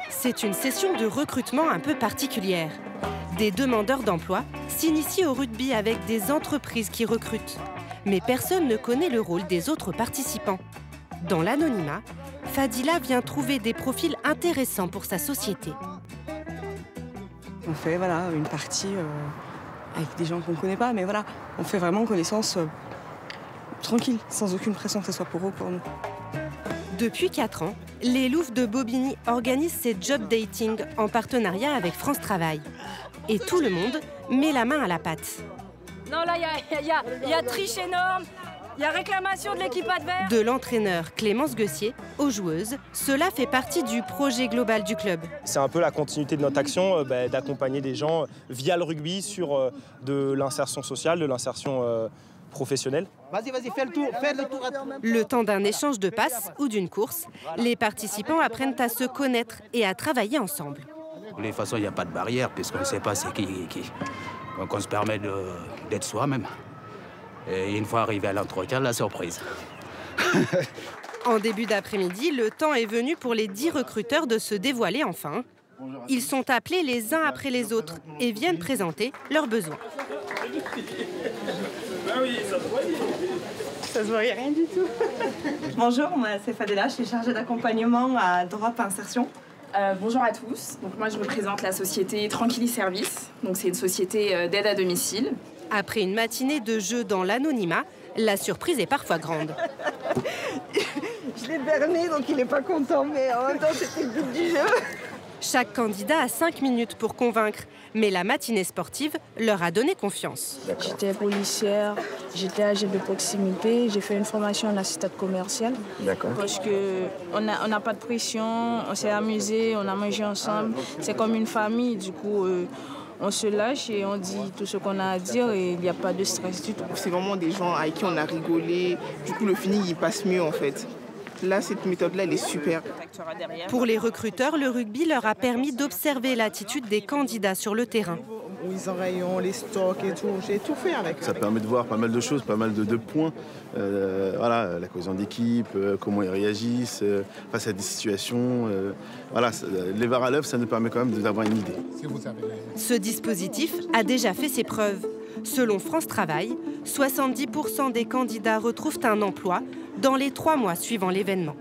C'est une session de recrutement un peu particulière. Des demandeurs d'emploi s'initient au rugby avec des entreprises qui recrutent. Mais personne ne connaît le rôle des autres participants. Dans l'anonymat, Fadila vient trouver des profils intéressants pour sa société. On fait une partie avec des gens qu'on ne connaît pas, mais on fait vraiment connaissance tranquille, sans aucune pression, que ce soit pour eux ou pour nous. Depuis 4 ans, les Louves de Bobigny organisent ces job dating en partenariat avec France Travail. Et tout le monde met la main à la pâte. Non, là, il y a triche énorme, il y a réclamation de l'équipe adverse. De l'entraîneur Clémence Guessier aux joueuses, cela fait partie du projet global du club. C'est un peu la continuité de notre action, d'accompagner des gens via le rugby sur de l'insertion sociale, de l'insertion professionnelle. Vas-y, fais le tour, Le temps d'un échange de passes ou d'une course, les participants apprennent à se connaître et à travailler ensemble. De toute façon, il n'y a pas de barrière, puisqu'on ne sait pas c'est qui. Donc on se permet d'être soi-même. Et une fois arrivé à l'entretien, la surprise. En début d'après-midi, le temps est venu pour les 10 recruteurs de se dévoiler enfin. Ils sont appelés les uns après les autres et viennent présenter leurs besoins. Ça se voyait rien du tout. Bonjour, moi c'est Fadila, je suis chargée d'accompagnement à Drop Insertion. Bonjour à tous. Donc moi je représente la société Tranquilly Service. Donc c'est une société d'aide à domicile. Après une matinée de jeu dans l'anonymat, la surprise est parfois grande. Je l'ai berné, donc il n'est pas content, mais en même temps c'était le but du jeu. Chaque candidat a 5 minutes pour convaincre, mais la matinée sportive leur a donné confiance. J'étais policière, j'étais agent de proximité, j'ai fait une formation en assistante commerciale. D'accord. Parce qu'on n'a pas de pression, on s'est amusé, on a mangé ensemble. C'est comme une famille, du coup, on se lâche et on dit tout ce qu'on a à dire et il n'y a pas de stress du tout. C'est vraiment des gens avec qui on a rigolé, du coup le feeling il passe mieux en fait. Là, cette méthode-là, elle est super. Pour les recruteurs, le rugby leur a permis d'observer l'attitude des candidats sur le terrain. Les oreillons, les stocks et tout, j'ai tout fait avec. Ça permet de voir pas mal de choses, pas mal de points. La cohésion d'équipe, comment ils réagissent face à des situations. Les VAR à l'œuvre, ça nous permet quand même d'avoir une idée. Ce dispositif a déjà fait ses preuves. Selon France Travail, 70% des candidats retrouvent un emploi dans les 3 mois suivant l'événement.